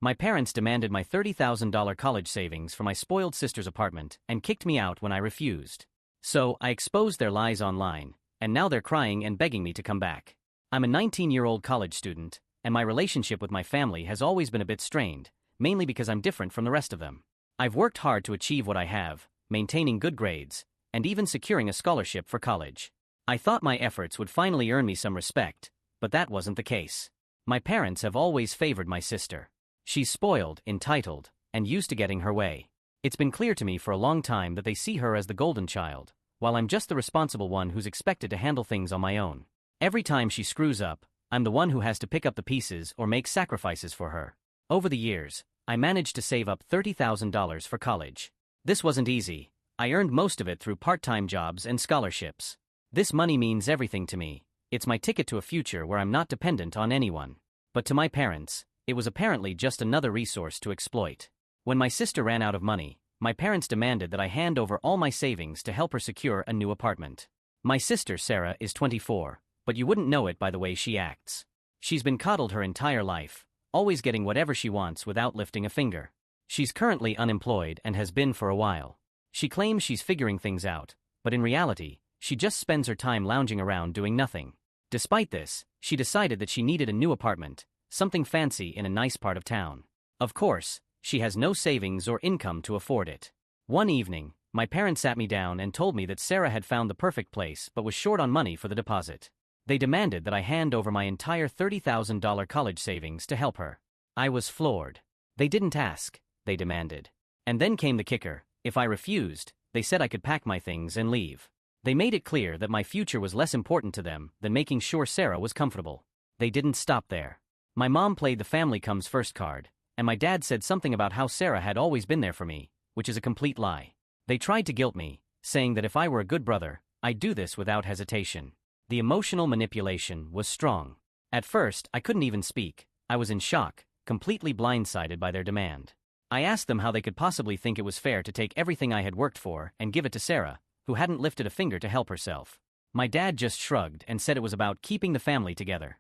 My parents demanded my $30,000 college savings for my spoiled sister's apartment and kicked me out when I refused. So, I exposed their lies online, and now they're crying and begging me to come back. I'm a 19-year-old college student, and my relationship with my family has always been a bit strained, mainly because I'm different from the rest of them. I've worked hard to achieve what I have, maintaining good grades, and even securing a scholarship for college. I thought my efforts would finally earn me some respect, but that wasn't the case. My parents have always favored my sister. She's spoiled, entitled, and used to getting her way. It's been clear to me for a long time that they see her as the golden child, while I'm just the responsible one who's expected to handle things on my own. Every time she screws up, I'm the one who has to pick up the pieces or make sacrifices for her. Over the years, I managed to save up $30,000 for college. This wasn't easy. I earned most of it through part-time jobs and scholarships. This money means everything to me. It's my ticket to a future where I'm not dependent on anyone. But to my parents, it was apparently just another resource to exploit. When my sister ran out of money, my parents demanded that I hand over all my savings to help her secure a new apartment. My sister, Sarah, is 24, but you wouldn't know it by the way she acts. She's been coddled her entire life, always getting whatever she wants without lifting a finger. She's currently unemployed and has been for a while. She claims she's figuring things out, but in reality, she just spends her time lounging around doing nothing. Despite this, she decided that she needed a new apartment, something fancy in a nice part of town. Of course, she has no savings or income to afford it. One evening, my parents sat me down and told me that Sarah had found the perfect place but was short on money for the deposit. They demanded that I hand over my entire $30,000 college savings to help her. I was floored. They didn't ask, they demanded. And then came the kicker. If I refused, they said I could pack my things and leave. They made it clear that my future was less important to them than making sure Sarah was comfortable. They didn't stop there. My mom played the family comes first card, and my dad said something about how Sarah had always been there for me, which is a complete lie. They tried to guilt me, saying that if I were a good brother, I'd do this without hesitation. The emotional manipulation was strong. At first, I couldn't even speak. I was in shock, completely blindsided by their demand. I asked them how they could possibly think it was fair to take everything I had worked for and give it to Sarah, who hadn't lifted a finger to help herself. My dad just shrugged and said it was about keeping the family together.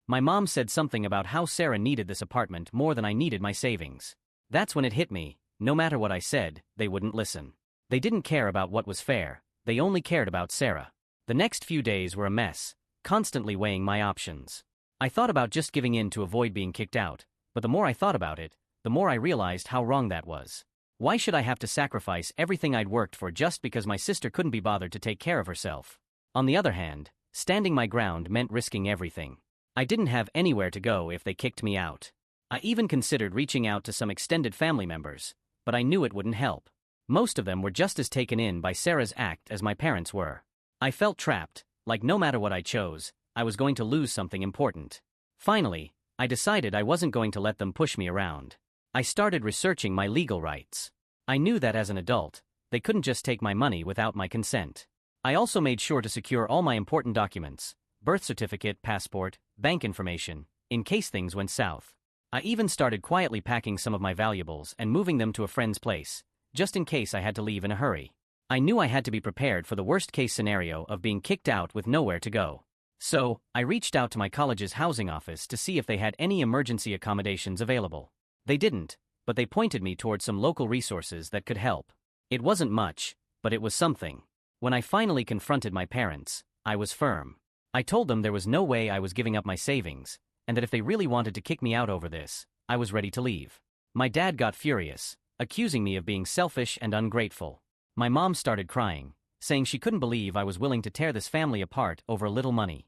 My mom said something about how Sarah needed this apartment more than I needed my savings. That's when it hit me. No matter what I said, they wouldn't listen. They didn't care about what was fair, they only cared about Sarah. The next few days were a mess, constantly weighing my options. I thought about just giving in to avoid being kicked out, but the more I thought about it, the more I realized how wrong that was. Why should I have to sacrifice everything I'd worked for just because my sister couldn't be bothered to take care of herself? On the other hand, standing my ground meant risking everything. I didn't have anywhere to go if they kicked me out. I even considered reaching out to some extended family members, but I knew it wouldn't help. Most of them were just as taken in by Sarah's act as my parents were. I felt trapped, like no matter what I chose, I was going to lose something important. Finally, I decided I wasn't going to let them push me around. I started researching my legal rights. I knew that as an adult, they couldn't just take my money without my consent. I also made sure to secure all my important documents, birth certificate, passport, bank information, in case things went south. I even started quietly packing some of my valuables and moving them to a friend's place, just in case I had to leave in a hurry. I knew I had to be prepared for the worst-case scenario of being kicked out with nowhere to go. So, I reached out to my college's housing office to see if they had any emergency accommodations available. They didn't, but they pointed me towards some local resources that could help. It wasn't much, but it was something. When I finally confronted my parents, I was firm. I told them there was no way I was giving up my savings, and that if they really wanted to kick me out over this, I was ready to leave. My dad got furious, accusing me of being selfish and ungrateful. My mom started crying, saying she couldn't believe I was willing to tear this family apart over a little money.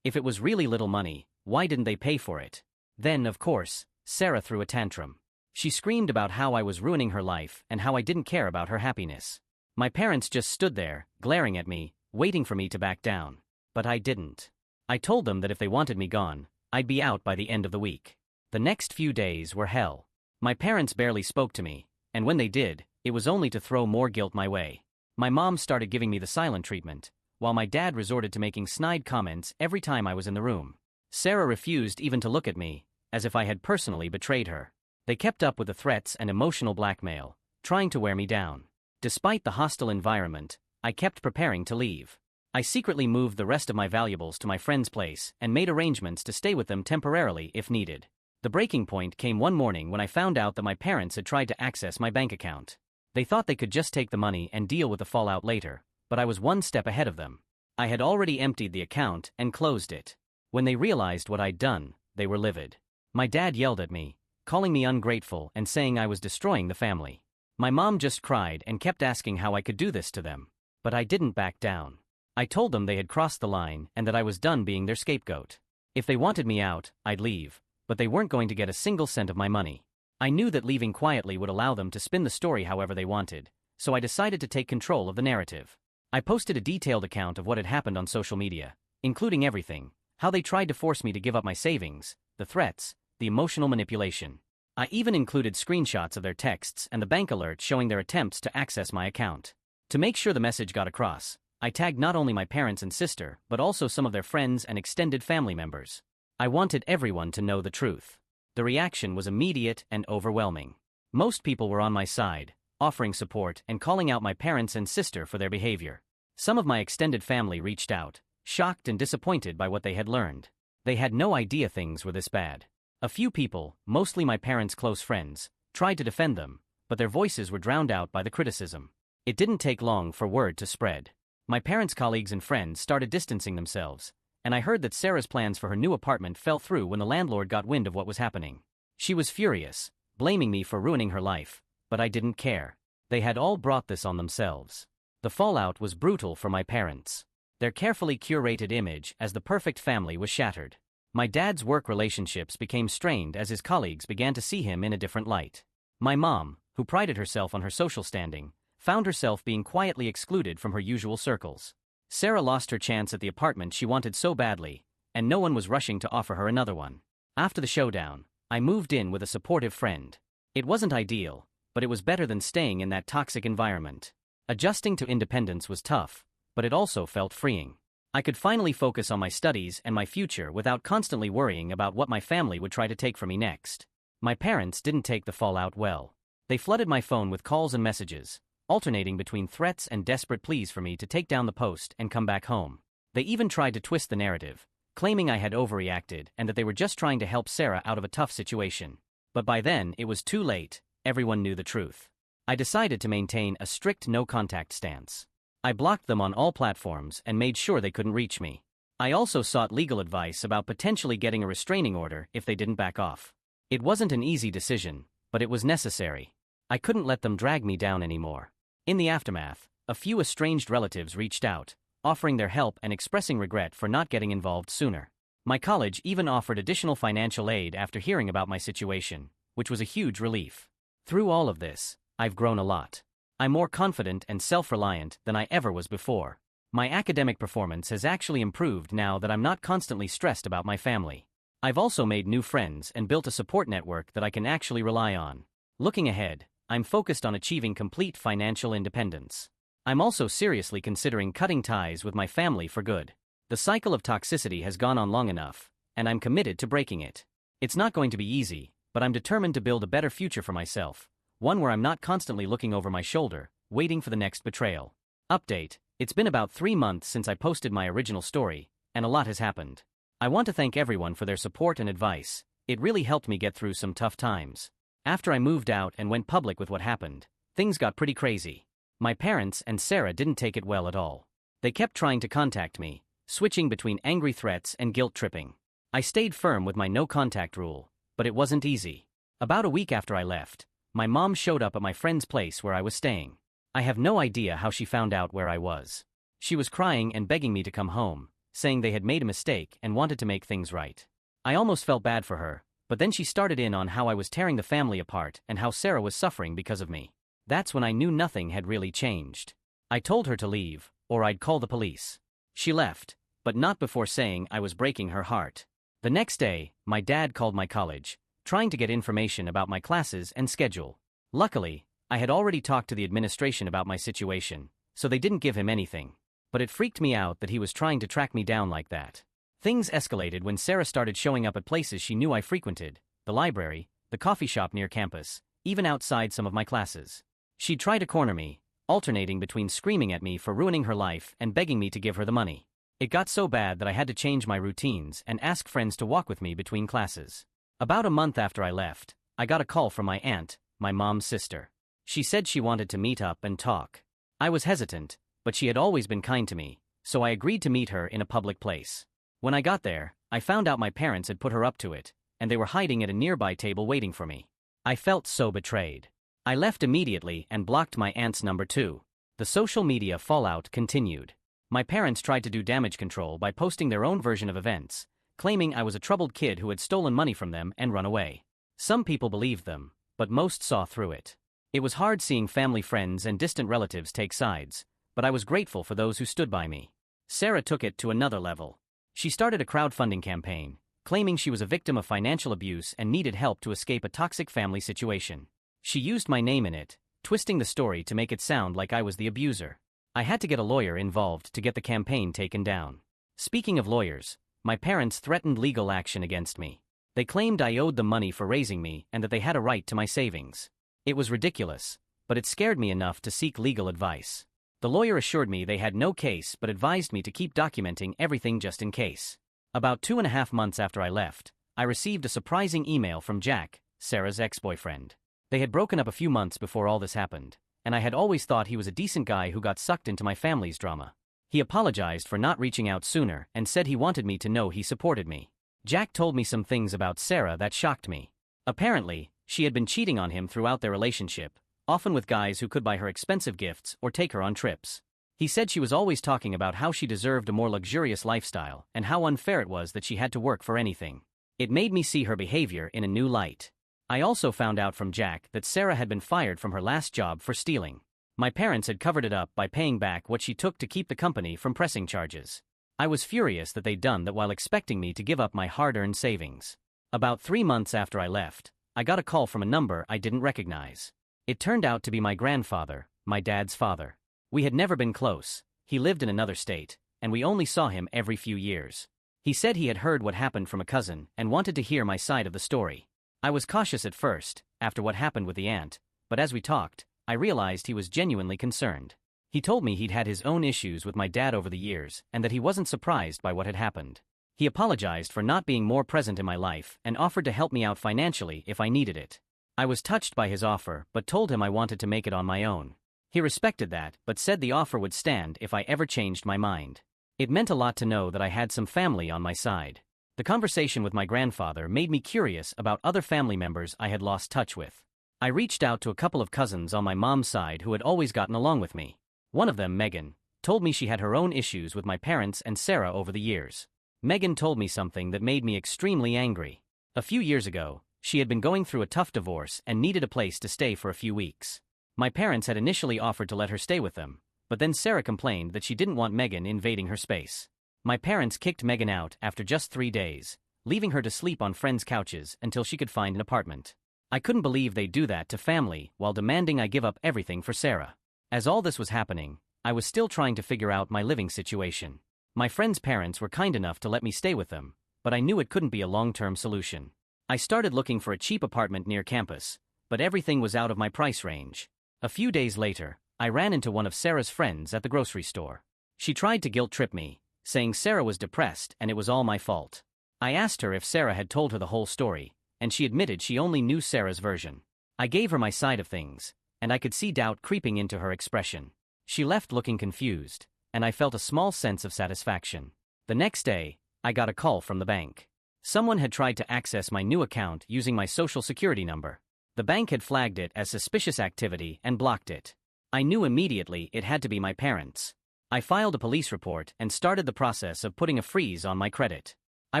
If it was really little money, why didn't they pay for it? Then, of course, Sarah threw a tantrum. She screamed about how I was ruining her life and how I didn't care about her happiness. My parents just stood there, glaring at me, waiting for me to back down. But I didn't. I told them that if they wanted me gone, I'd be out by the end of the week. The next few days were hell. My parents barely spoke to me, and when they did, it was only to throw more guilt my way. My mom started giving me the silent treatment, while my dad resorted to making snide comments every time I was in the room. Sarah refused even to look at me, as if I had personally betrayed her. They kept up with the threats and emotional blackmail, trying to wear me down. Despite the hostile environment, I kept preparing to leave. I secretly moved the rest of my valuables to my friend's place and made arrangements to stay with them temporarily if needed. The breaking point came one morning when I found out that my parents had tried to access my bank account. They thought they could just take the money and deal with the fallout later, but I was one step ahead of them. I had already emptied the account and closed it. When they realized what I'd done, they were livid. My dad yelled at me, calling me ungrateful and saying I was destroying the family. My mom just cried and kept asking how I could do this to them. But I didn't back down. I told them they had crossed the line and that I was done being their scapegoat. If they wanted me out, I'd leave, but they weren't going to get a single cent of my money. I knew that leaving quietly would allow them to spin the story however they wanted, so I decided to take control of the narrative. I posted a detailed account of what had happened on social media, including everything, how they tried to force me to give up my savings, the threats, the emotional manipulation. I even included screenshots of their texts and the bank alert showing their attempts to access my account. To make sure the message got across, I tagged not only my parents and sister, but also some of their friends and extended family members. I wanted everyone to know the truth. The reaction was immediate and overwhelming. Most people were on my side, offering support and calling out my parents and sister for their behavior. Some of my extended family reached out, shocked and disappointed by what they had learned. They had no idea things were this bad. A few people, mostly my parents' close friends, tried to defend them, but their voices were drowned out by the criticism. It didn't take long for word to spread. My parents' colleagues and friends started distancing themselves, and I heard that Sarah's plans for her new apartment fell through when the landlord got wind of what was happening. She was furious, blaming me for ruining her life, but I didn't care. They had all brought this on themselves. The fallout was brutal for my parents. Their carefully curated image as the perfect family was shattered. My dad's work relationships became strained as his colleagues began to see him in a different light. My mom, who prided herself on her social standing, found herself being quietly excluded from her usual circles. Sarah lost her chance at the apartment she wanted so badly, and no one was rushing to offer her another one. After the showdown, I moved in with a supportive friend. It wasn't ideal, but it was better than staying in that toxic environment. Adjusting to independence was tough, but it also felt freeing. I could finally focus on my studies and my future without constantly worrying about what my family would try to take from me next. My parents didn't take the fallout well. They flooded my phone with calls and messages, alternating between threats and desperate pleas for me to take down the post and come back home. They even tried to twist the narrative, claiming I had overreacted and that they were just trying to help Sarah out of a tough situation. But by then, it was too late. Everyone knew the truth. I decided to maintain a strict no-contact stance. I blocked them on all platforms and made sure they couldn't reach me. I also sought legal advice about potentially getting a restraining order if they didn't back off. It wasn't an easy decision, but it was necessary. I couldn't let them drag me down anymore. In the aftermath, a few estranged relatives reached out, offering their help and expressing regret for not getting involved sooner. My college even offered additional financial aid after hearing about my situation, which was a huge relief. Through all of this, I've grown a lot. I'm more confident and self-reliant than I ever was before. My academic performance has actually improved now that I'm not constantly stressed about my family. I've also made new friends and built a support network that I can actually rely on. Looking ahead, I'm focused on achieving complete financial independence. I'm also seriously considering cutting ties with my family for good. The cycle of toxicity has gone on long enough, and I'm committed to breaking it. It's not going to be easy, but I'm determined to build a better future for myself. One where I'm not constantly looking over my shoulder, waiting for the next betrayal. Update: it's been about 3 months since I posted my original story, and a lot has happened. I want to thank everyone for their support and advice. It really helped me get through some tough times. After I moved out and went public with what happened, things got pretty crazy. My parents and Sarah didn't take it well at all. They kept trying to contact me, switching between angry threats and guilt-tripping. I stayed firm with my no-contact rule, but it wasn't easy. About a week after I left, my mom showed up at my friend's place where I was staying. I have no idea how she found out where I was. She was crying and begging me to come home, saying they had made a mistake and wanted to make things right. I almost felt bad for her, but then she started in on how I was tearing the family apart and how Sarah was suffering because of me. That's when I knew nothing had really changed. I told her to leave, or I'd call the police. She left, but not before saying I was breaking her heart. The next day, my dad called my college, trying to get information about my classes and schedule. Luckily, I had already talked to the administration about my situation, so they didn't give him anything. But it freaked me out that he was trying to track me down like that. Things escalated when Sarah started showing up at places she knew I frequented, the library, the coffee shop near campus, even outside some of my classes. She'd try to corner me, alternating between screaming at me for ruining her life and begging me to give her the money. It got so bad that I had to change my routines and ask friends to walk with me between classes. About a month after I left, I got a call from my aunt, my mom's sister. She said she wanted to meet up and talk. I was hesitant, but she had always been kind to me, so I agreed to meet her in a public place. When I got there, I found out my parents had put her up to it, and they were hiding at a nearby table waiting for me. I felt so betrayed. I left immediately and blocked my aunt's number too. The social media fallout continued. My parents tried to do damage control by posting their own version of events, claiming I was a troubled kid who had stolen money from them and run away. Some people believed them, but most saw through it. It was hard seeing family friends and distant relatives take sides, but I was grateful for those who stood by me. Sarah took it to another level. She started a crowdfunding campaign, claiming she was a victim of financial abuse and needed help to escape a toxic family situation. She used my name in it, twisting the story to make it sound like I was the abuser. I had to get a lawyer involved to get the campaign taken down. Speaking of lawyers, my parents threatened legal action against me. They claimed I owed them money for raising me and that they had a right to my savings. It was ridiculous, but it scared me enough to seek legal advice. The lawyer assured me they had no case but advised me to keep documenting everything just in case. About 2.5 months after I left, I received a surprising email from Jack, Sarah's ex-boyfriend. They had broken up a few months before all this happened, and I had always thought he was a decent guy who got sucked into my family's drama. He apologized for not reaching out sooner and said he wanted me to know he supported me. Jack told me some things about Sarah that shocked me. Apparently, she had been cheating on him throughout their relationship, often with guys who could buy her expensive gifts or take her on trips. He said she was always talking about how she deserved a more luxurious lifestyle and how unfair it was that she had to work for anything. It made me see her behavior in a new light. I also found out from Jack that Sarah had been fired from her last job for stealing. My parents had covered it up by paying back what she took to keep the company from pressing charges. I was furious that they'd done that while expecting me to give up my hard-earned savings. About 3 months after I left, I got a call from a number I didn't recognize. It turned out to be my grandfather, my dad's father. We had never been close, he lived in another state, and we only saw him every few years. He said he had heard what happened from a cousin and wanted to hear my side of the story. I was cautious at first, after what happened with the aunt, but as we talked, I realized he was genuinely concerned. He told me he'd had his own issues with my dad over the years and that he wasn't surprised by what had happened. He apologized for not being more present in my life and offered to help me out financially if I needed it. I was touched by his offer but told him I wanted to make it on my own. He respected that but said the offer would stand if I ever changed my mind. It meant a lot to know that I had some family on my side. The conversation with my grandfather made me curious about other family members I had lost touch with. I reached out to a couple of cousins on my mom's side who had always gotten along with me. One of them, Megan, told me she had her own issues with my parents and Sarah over the years. Megan told me something that made me extremely angry. A few years ago, she had been going through a tough divorce and needed a place to stay for a few weeks. My parents had initially offered to let her stay with them, but then Sarah complained that she didn't want Megan invading her space. My parents kicked Megan out after just 3 days, leaving her to sleep on friends' couches until she could find an apartment. I couldn't believe they'd do that to family while demanding I give up everything for Sarah. As all this was happening, I was still trying to figure out my living situation. My friends' parents were kind enough to let me stay with them, but I knew it couldn't be a long-term solution. I started looking for a cheap apartment near campus, but everything was out of my price range. A few days later, I ran into one of Sarah's friends at the grocery store. She tried to guilt-trip me, saying Sarah was depressed and it was all my fault. I asked her if Sarah had told her the whole story, and she admitted she only knew Sarah's version. I gave her my side of things, and I could see doubt creeping into her expression. She left looking confused, and I felt a small sense of satisfaction. The next day, I got a call from the bank. Someone had tried to access my new account using my social security number. The bank had flagged it as suspicious activity and blocked it. I knew immediately it had to be my parents. I filed a police report and started the process of putting a freeze on my credit. I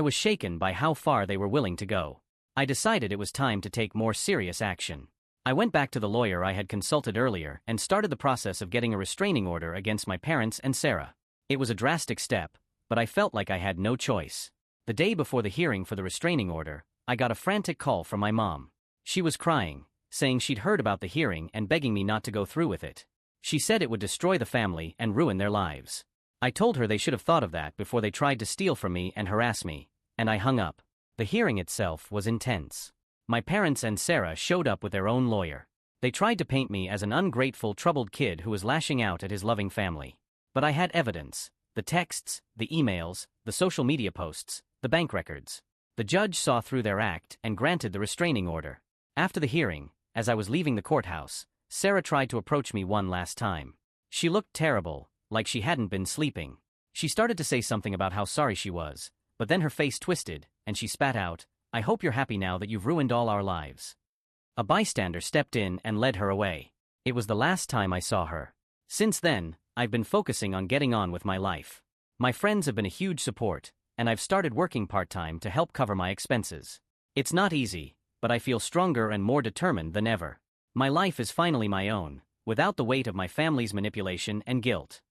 was shaken by how far they were willing to go. I decided it was time to take more serious action. I went back to the lawyer I had consulted earlier and started the process of getting a restraining order against my parents and Sarah. It was a drastic step, but I felt like I had no choice. The day before the hearing for the restraining order, I got a frantic call from my mom. She was crying, saying she'd heard about the hearing and begging me not to go through with it. She said it would destroy the family and ruin their lives. I told her they should have thought of that before they tried to steal from me and harass me, and I hung up. The hearing itself was intense. My parents and Sarah showed up with their own lawyer. They tried to paint me as an ungrateful, troubled kid who was lashing out at his loving family. But I had evidence: the texts, the emails, the social media posts, the bank records. The judge saw through their act and granted the restraining order. After the hearing, as I was leaving the courthouse, Sarah tried to approach me one last time. She looked terrible, like she hadn't been sleeping. She started to say something about how sorry she was, but then her face twisted, and she spat out, "I hope you're happy now that you've ruined all our lives." A bystander stepped in and led her away. It was the last time I saw her. Since then, I've been focusing on getting on with my life. My friends have been a huge support, and I've started working part-time to help cover my expenses. It's not easy, but I feel stronger and more determined than ever. My life is finally my own, without the weight of my family's manipulation and guilt.